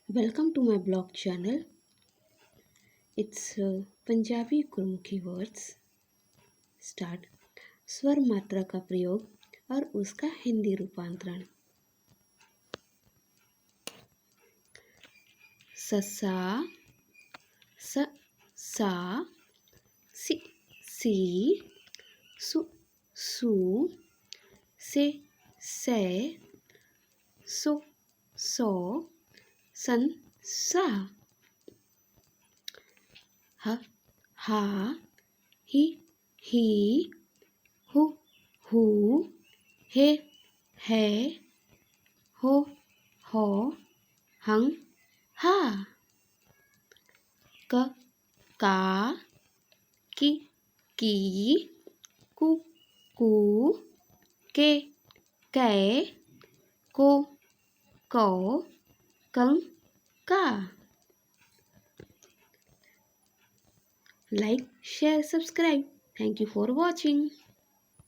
Welcome to my blog channel. It's Punjabi Gurumukhi words. Start स्वर मात्रा का प्रयोग और उसका हिंदी रूपांतरण। ससा स सा सी सी सु सु से सो सो सन सा ह हा ही हु हु हे हो हं हा क का की कु के कै को कं का। Like, share, subscribe. Thank you for watching.